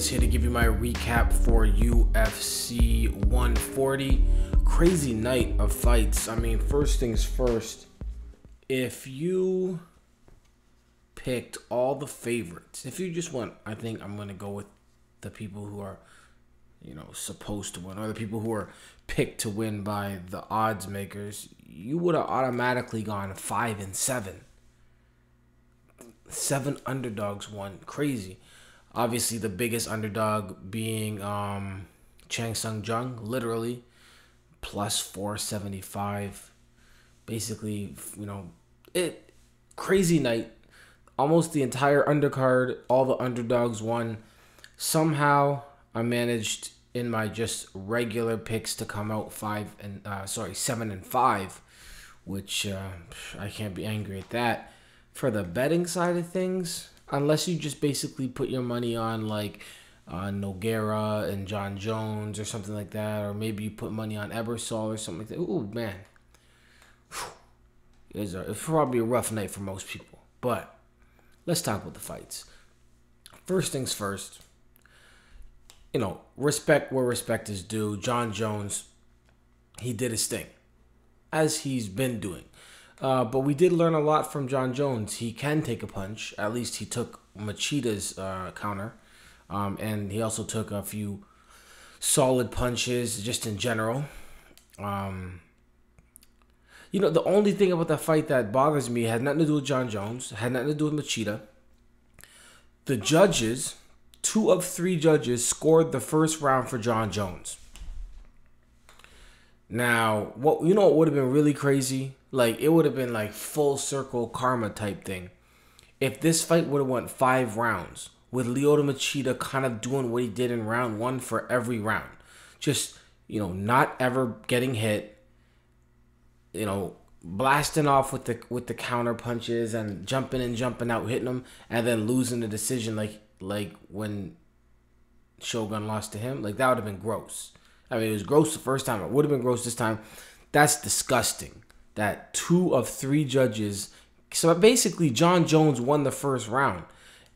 Analyst here to give you my recap for UFC 140. Crazy night of fights. I mean, first things first, if you picked all the favorites, if you just went, I think I'm going to go with the people who are, supposed to win, or the people who are picked to win by the odds makers, you would have automatically gone 5-7. 7 underdogs won. Crazy. Obviously, the biggest underdog being Chang Sung Jung, literally plus 475. Basically, crazy night. Almost the entire undercard, all the underdogs won. Somehow, I managed in my just regular picks to come out 7-5, which I can't be angry at that. For the betting side of things, unless you just basically put your money on like Nogueira and John Jones or something like that, or maybe you put money on Ebersole or something like that. Ooh, man. It's probably a rough night for most people. But let's talk about the fights. First things first, respect where respect is due. John Jones, he did his thing, as he's been doing. But we did learn a lot from John Jones. He can take a punch. At least he took Machida's counter. And he also took a few solid punches just in general. The only thing about that fight that bothers me had nothing to do with John Jones. Had nothing to do with Machida. The judges, 2 of 3 judges, scored the first round for John Jones. Now, what would have been really crazy? Like, it would have been like full circle karma type thing if this fight would have went 5 rounds with Lyoto Machida kind of doing what he did in round 1 for every round. Just, not ever getting hit, blasting off with the counter punches and jumping in, jumping out, hitting them, and then losing the decision like when Shogun lost to him. Like, that would have been gross. I mean, it was gross the first time. It would have been gross this time. That's disgusting. That 2 of 3 judges. So basically, John Jones won the first round.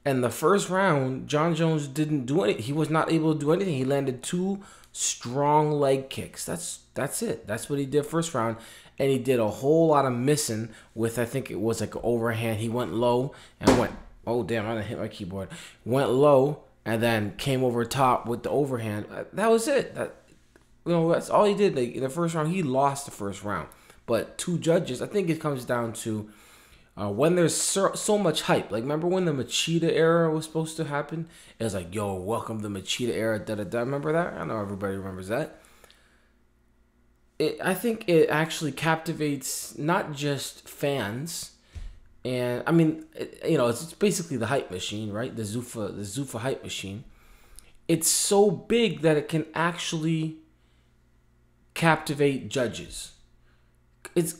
And the first round, John Jones didn't do anything. He was not able to do anything. He landed 2 strong leg kicks. That's it. That's what he did first round. And he did a whole lot of missing with, I think it was like an overhand. He went low and went, oh damn, I done hit my keyboard. Went low and then came over top with the overhand. That was it. That's all he did. Like, in the first round, he lost the first round. But 2 judges, I think it comes down to when there's so much hype. Like, remember when the Machida era was supposed to happen? It was like, yo, welcome to the Machida era, da-da-da. Remember that? I know everybody remembers that. I think it actually captivates not just fans. And, I mean, it's basically the hype machine, right? The Zuffa hype machine. It's so big that it can actually captivate judges.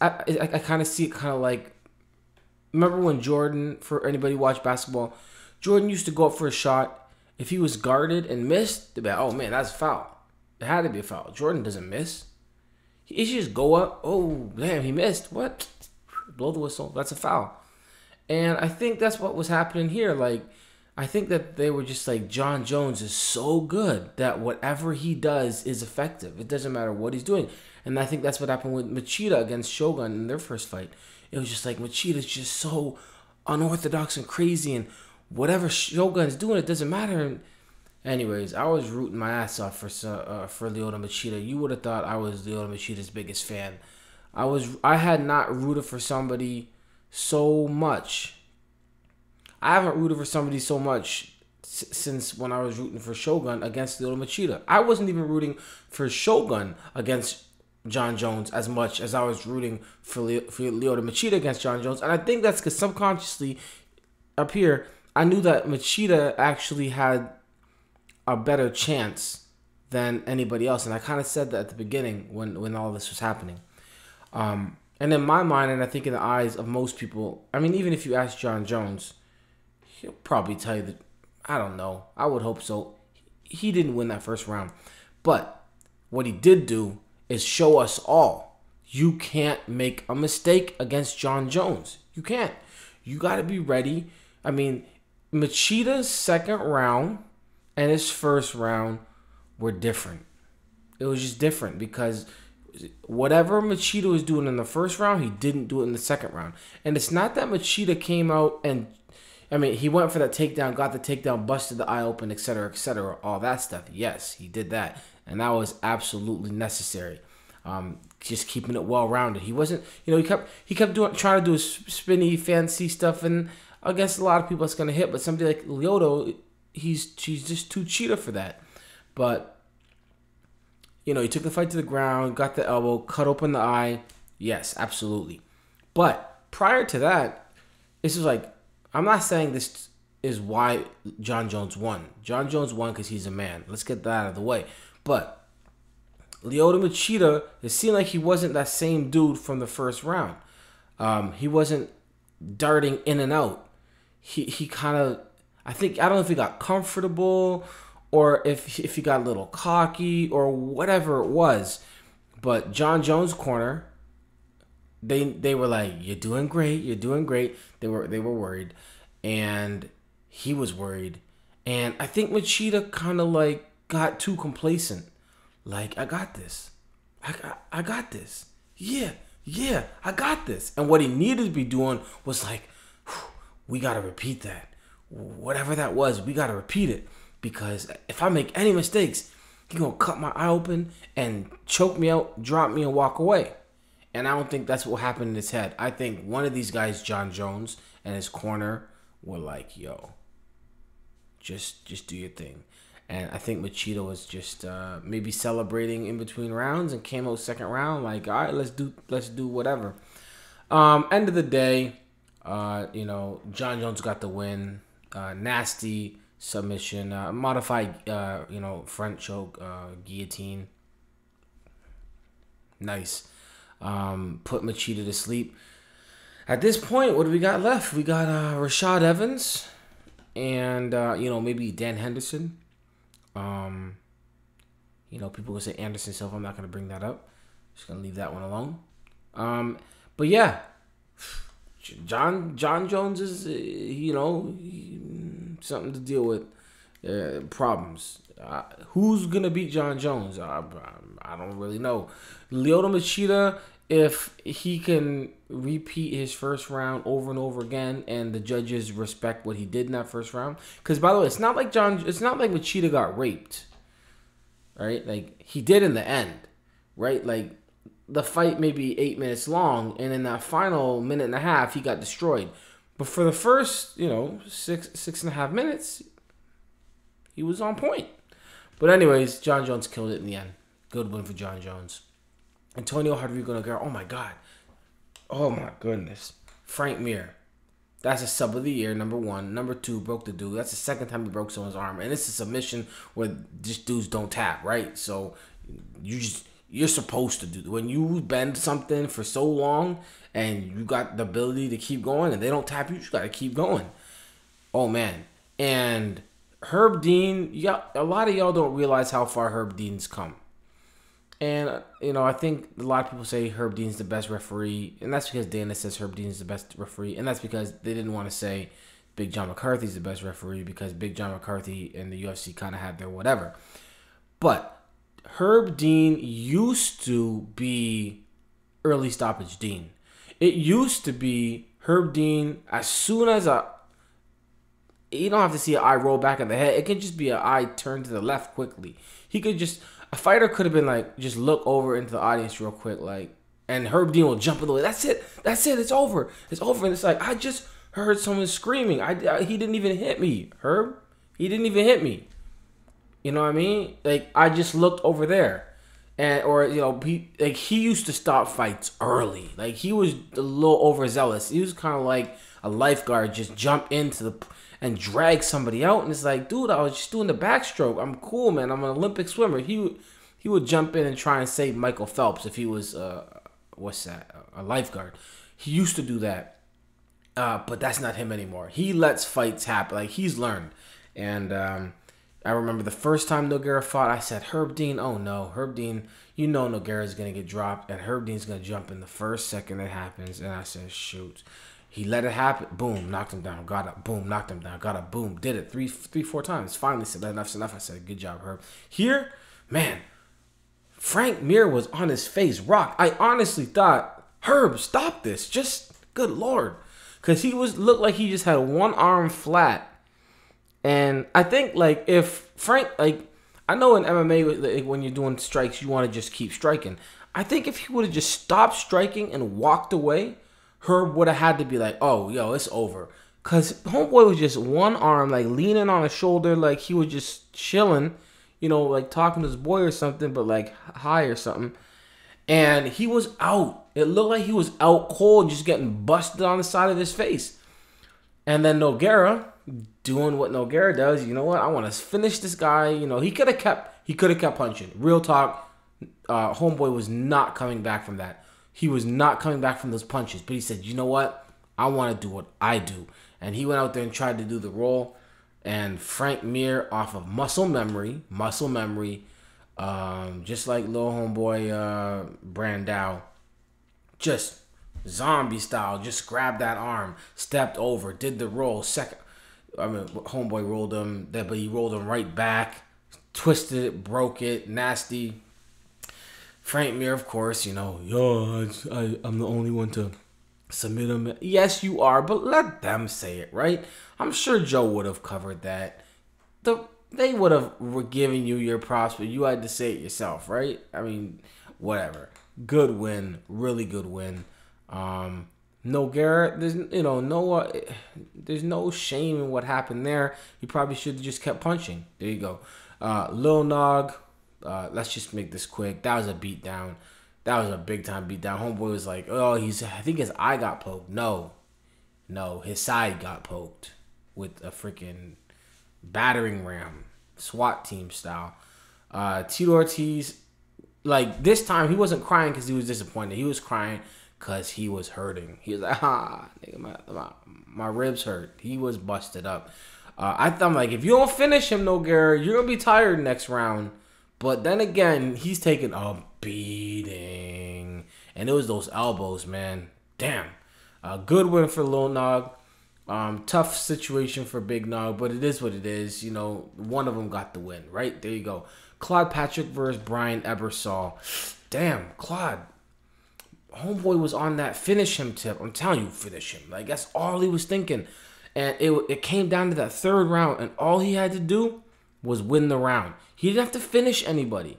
I kind of see it kind of like, remember when Jordan, for anybody who watched basketball, Jordan used to go up for a shot. If he was guarded and missed, they'd be like, oh man, that's a foul. It had to be a foul. Jordan doesn't miss. He should just go up. Oh damn, he missed. What? Blow the whistle. That's a foul. And I think that's what was happening here. Like, I think that they were just like, John Jones is so good that whatever he does is effective. It doesn't matter what he's doing. And I think that's what happened with Machida against Shogun in their first fight. It was just like, Machida's just so unorthodox and crazy, and whatever Shogun's doing, it doesn't matter. And anyways, I was rooting my ass off for Lyoto Machida. You would have thought I was Lyoto Machida's biggest fan. I had not rooted for somebody so much. I haven't rooted for somebody so much since when I was rooting for Shogun against Lyoto Machida. I wasn't even rooting for Shogun against John Jones as much as I was rooting for Lyoto Machida against John Jones. And I think that's because subconsciously up here, I knew that Machida actually had a better chance than anybody else. And I kind of said that at the beginning when all this was happening. And in my mind, and I think in the eyes of most people, I mean, even if you ask John Jones, he'll probably tell you that, I don't know, I would hope so, he didn't win that first round. But what he did do is show us all, you can't make a mistake against John Jones. You can't. You got to be ready. I mean, Machida's second round and his first round were different. It was just different because whatever Machida was doing in the first round, he didn't do it in the second round. And it's not that Machida came out and, I mean, he went for that takedown, got the takedown, busted the eye open, etc., all that stuff. Yes, he did that. And that was absolutely necessary. Just keeping it well-rounded. He wasn't, he kept trying to do his spinny, fancy stuff, and against a lot of people it's going to hit. But somebody like Lyoto, she's just too cheetah for that. But he took the fight to the ground, got the elbow, cut open the eye. Yes, absolutely. But prior to that, this was like, I'm not saying this is why Jon Jones won. Jon Jones won because he's a man. Let's get that out of the way. But Lyoto Machida, it seemed like he wasn't that same dude from the first round. He wasn't darting in and out. He kind of, I don't know if he got comfortable or if he got a little cocky or whatever it was. But Jon Jones' corner, they were like, you're doing great, you're doing great. They were worried, and he was worried. And I think Machida kind of like got too complacent. Like, I got this. I got this. Yeah, I got this. And what he needed to be doing was like, we got to repeat that. Whatever that was, we got to repeat it. Because if I make any mistakes, he's going to cut my eye open and choke me out, drop me, and walk away. And I don't think that's what happened in his head. I think one of these guys, Jon Jones, and his corner were like, yo, just do your thing. And I think Machida was just maybe celebrating in between rounds and came out second round like, all right, let's do whatever. End of the day, Jon Jones got the win. Nasty submission, modified, front choke, guillotine. Nice. Put Machida to sleep. At this point, what do we got left? We got Rashad Evans and maybe Dan Henderson. People will say Anderson Silva. I'm not gonna bring that up. Just gonna leave that one alone. But yeah, Jon Jones is something to deal with. Problems. Who's gonna beat Jon Jones? I don't really know. Lyoto Machida, if he can repeat his first round over and over again, and the judges respect what he did in that first round, because by the way, it's not like Machida got raped, right? Like he did in the end, right? Like the fight may be 8 minutes long, and in that final minute and a half, he got destroyed. But for the first, 6.5 minutes, he was on point. But anyways, Jon Jones killed it in the end. Good win for Jon Jones. Antonio Rodrigo Nogueira. Oh my God. Oh my goodness. Frank Mir. That's a sub of the year, number 1. Number 2, broke the dude. That's the second time he broke someone's arm. And it's a submission where just dudes don't tap, right? So you're supposed to do. When you bend something for so long and you got the ability to keep going and they don't tap you, you got to keep going. Oh man. And Herb Dean, a lot of y'all don't realize how far Herb Dean's come. And, I think a lot of people say Herb Dean's the best referee, and that's because Dana says Herb Dean's the best referee, and that's because they didn't want to say Big John McCarthy's the best referee because Big John McCarthy and the UFC kind of had their whatever. But Herb Dean used to be early stoppage Dean. It used to be Herb Dean, as soon as you don't have to see an eye roll back in the head. It can just be an eye turn to the left quickly. A fighter could have been like, just look over into the audience real quick, like, and Herb Dean will jump in the way. That's it. It's over. And it's like, I just heard someone screaming. He didn't even hit me, Herb. He didn't even hit me. You know what I mean? Like, I just looked over there. He used to stop fights early. Like, he was a little overzealous. He was kind of like a lifeguard, just jump into and drag somebody out. And it's like, dude, I was just doing the backstroke. I'm cool, man. I'm an Olympic swimmer. He would jump in and try and save Michael Phelps if he was, a lifeguard. He used to do that. But that's not him anymore. He lets fights happen. Like, he's learned. And I remember the first time Nogueira fought, I said, Herb Dean, oh no. Herb Dean, Nogueira's going to get dropped. And Herb Dean's going to jump in the first second it happens. And I said, shoot. He let it happen. Boom, knocked him down. Got up. Boom, knocked him down. Got up. Boom, did it three, 4 times. Finally said enough's enough. I said, good job, Herb. Here, man, Frank Mir was on his face, rock. I honestly thought, Herb, stop this. Just, good Lord. Because he looked like he just had one arm flat. And I think, like, if Frank, like, I know in MMA, like, when you're doing strikes, you want to just keep striking. I think if he would have just stopped striking and walked away, Herb would have had to be like, oh, yo, it's over. Because homeboy was just one arm, like, leaning on a shoulder, like he was just chilling, you know, like talking to his boy or something, but like high or something. And he was out. It looked like he was out cold, just getting busted on the side of his face. And then Nogueira, doing what Nogueira does, you know what? I want to finish this guy. You know, he could have kept punching. Real talk, homeboy was not coming back from that. He was not coming back from those punches. But he said, you know what? I want to do what I do. And he went out there and tried to do the roll. And Frank Mir, off of muscle memory, just like little homeboy Brandao, just zombie style, just grabbed that arm, stepped over, did the roll. Homeboy rolled him, but he rolled him right back, twisted it, broke it, nasty. Frank Mir, of course, you know, I'm the only one to submit him. Yes, you are, but let them say it, right? I'm sure Joe would have covered that. They would have given you your props, but you had to say it yourself, right? I mean, whatever. Good win, really good win. Nogueira, there's no shame in what happened there. He probably should have just kept punching. There you go. Lil Nog, let's just make this quick. That was a beatdown. That was a big time beatdown. Homeboy was like, oh, I think his eye got poked. No, his side got poked with a freaking battering ram, SWAT team style. Tito Ortiz, like this time he wasn't crying because he was disappointed. He was crying because he was hurting. He was like, nigga, my ribs hurt. He was busted up. I'm like, if you don't finish him, Nogueira, you're going to be tired next round. But then again, he's taking a beating. And it was those elbows, man. Damn. Good win for Lil Nog. Tough situation for Big Nog, but it is what it is. You know, one of them got the win, right? There you go. Claude Patrick versus Brian Ebersole. Damn, Claude. Homeboy was on that finish him tip. I'm telling you, finish him. Like, that's all he was thinking. And it came down to that third round, and all he had to do was win the round. He didn't have to finish anybody.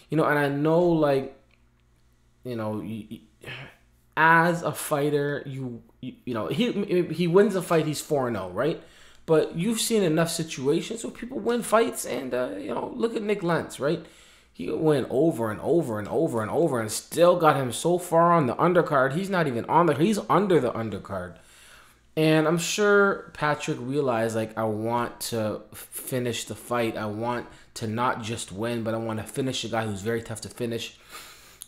You know, and I know, like, you know, as a fighter, you know, he wins a fight, he's 4-0, right? But you've seen enough situations where people win fights, and, you know, look at Nick Lentz, right? He went over and over and over and over and still got him so far on the undercard. He's not even on he's under the undercard. And I'm sure Patrick realized, like, I want to finish the fight. I want to not just win, but I want to finish a guy who's very tough to finish.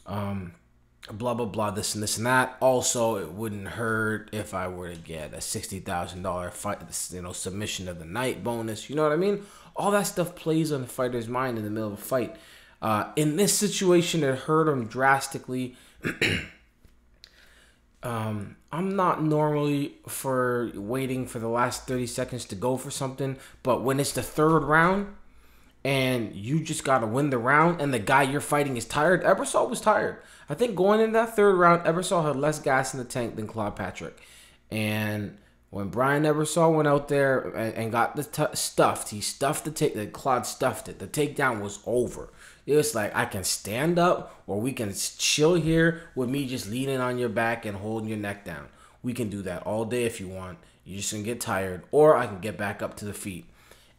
Blah, blah, blah, this and this and that. Also, it wouldn't hurt if I were to get a $60,000 fight, you know, submission of the night bonus. You know what I mean? All that stuff plays on the fighter's mind in the middle of a fight. In this situation, it hurt him drastically. I'm not normally for waiting for the last 30 seconds to go for something, but when it's the third round and you just got to win the round and the guy you're fighting is tired, Ebersole was tired. I think going in that third round, Ebersole had less gas in the tank than Claude Patrick. And when Brian Ebersole went out there and got the stuffed, he stuffed the take. Claude stuffed it. The takedown was over. It was like, I can stand up or we can chill here with me just leaning on your back and holding your neck down. We can do that all day if you want. You're just going to get tired. Or I can get back up to the feet.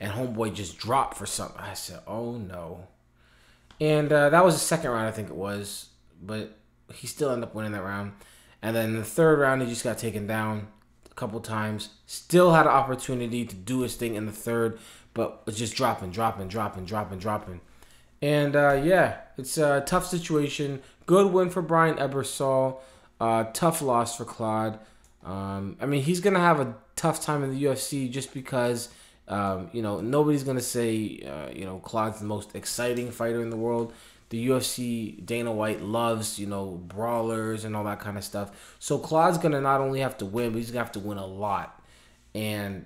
And homeboy just dropped for something. I said, oh no. And that was the second round, I think it was. But he still ended up winning that round. And then in the third round, he just got taken down a couple times. Still had an opportunity to do his thing in the third. But it's just dropping. And, yeah, it's a tough situation. Good win for Brian Ebersole. Tough loss for Claude. I mean, he's going to have a tough time in the UFC just because, you know, nobody's going to say, you know, Claude's the most exciting fighter in the world. the UFC, Dana White loves, brawlers and all that kind of stuff. So Claude's going to not only have to win, but he's going to have to win a lot. And,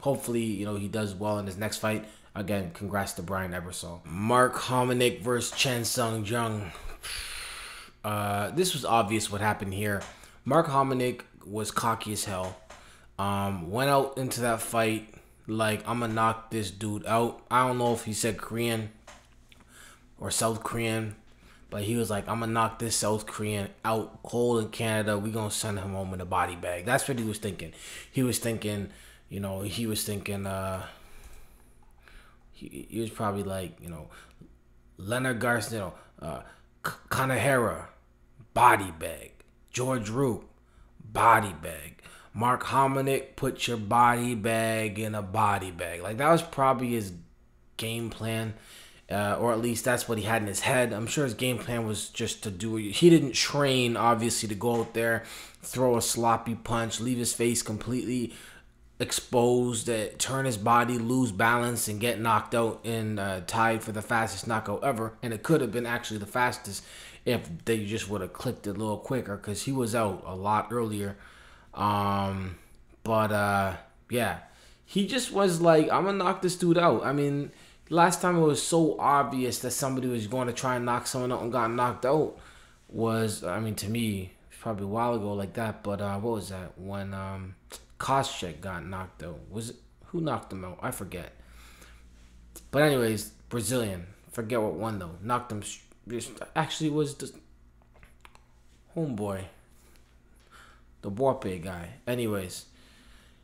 hopefully, he does well in his next fight. Again, congrats to Brian Ebersole. Mark Hominick versus Chen Sung Jung. This was obvious what happened here. Mark Hominick was cocky as hell. Went out into that fight like, I'm gonna knock this dude out. I don't know if he said Korean or South Korean, but he was like, I'm gonna knock this South Korean out cold in Canada. We gonna send him home in a body bag. That's what he was thinking. He was thinking, he was probably like, Leonard Garcia, Kanahara, body bag. George Roop, body bag. Mark Hominick, put your body bag in a body bag. Like, that was probably his game plan, or at least that's what he had in his head. I'm sure his game plan was just to do it. He didn't train, obviously, to go out there, throw a sloppy punch, leave his face completely exposed, turn his body, lose balance, and get knocked out and tied for the fastest knockout ever. And it could have been actually the fastest if they just would have clicked it a little quicker, because he was out a lot earlier. Yeah, he just was like, I'm gonna knock this dude out. I mean, last time it was so obvious that somebody was going to try and knock someone out and got knocked out was, to me, probably a while ago like that. But what was that? When Koscheck got knocked out. Was it, who knocked him out? I forget. But anyways, Brazilian. Forget what one though. Knocked him. Actually, was the homeboy. The Borpe guy. Anyways,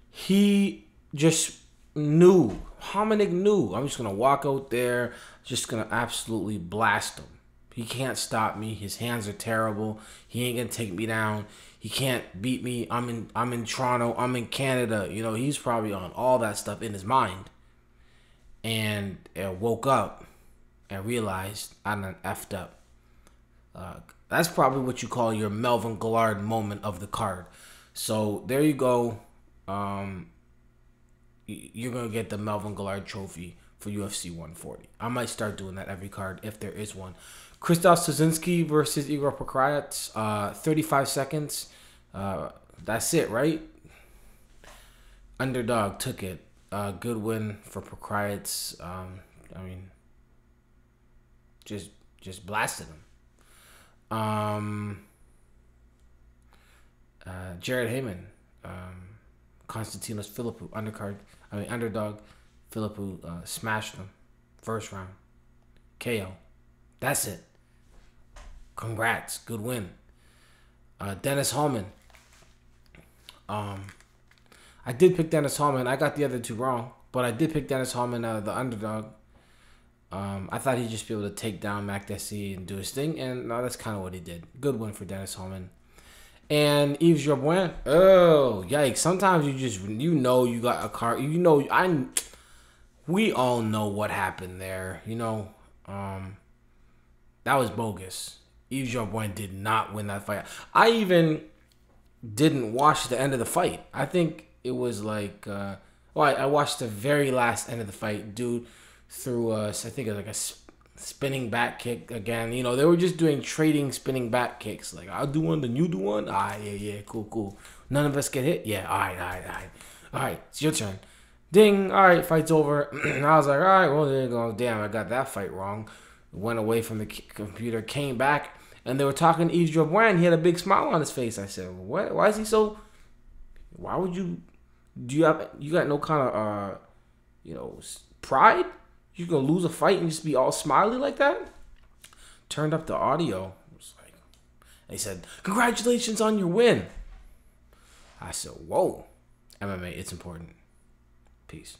he just knew. Hominick knew. I'm just going to walk out there. Just going to absolutely blast him. He can't stop me. His hands are terrible. He ain't going to take me down. He can't beat me. I'm in Toronto. I'm in Canada. He's probably on all that stuff in his mind. And woke up and realized I done effed up. That's probably what you call your Melvin Gillard moment of the card. So there you go. You're going to get the Melvin Gillard trophy for UFC 140. I might start doing that every card if there is one. Krzysztof Sosinski versus Igor Pokrajac. 35 seconds. That's it, right? Underdog took it. Good win for Pokrajac. Just blasted him. Jared Heyman, Konstantinos Philippou, underdog. Philippou smashed him first round, KO. That's it. Congrats, good win. Dennis Hallman. I did pick Dennis Hallman. I got the other two wrong, but I did pick Dennis Hallman, the underdog. I thought he'd just be able to take down Mac Desi and do his thing, and no, that's kind of what he did. Good win for Dennis Hallman. And Yves Jabouin, oh, yikes. Sometimes you got a card. We all know what happened there. That was bogus. Yves Jabouin did not win that fight. I even didn't watch the end of the fight. I think it was like, I watched the very last end of the fight. Dude threw I think it was like a spinning back kick again. They were just doing trading spinning back kicks. Like, I'll do one, then you do one. Yeah, cool. None of us get hit. Yeah, all right, it's your turn. Ding. All right, fight's over. And I was like, all right, well, there you go. Damn, I got that fight wrong. Went away from the computer, came back, and they were talking to Yves Jabouin. He had a big smile on his face. I said, what? Why is he so? Why would you? You got no kind of pride? You gonna lose a fight and just be all smiley like that? Turned up the audio. It was like, they said, congratulations on your win. I said, whoa. MMA, it's important. Peace.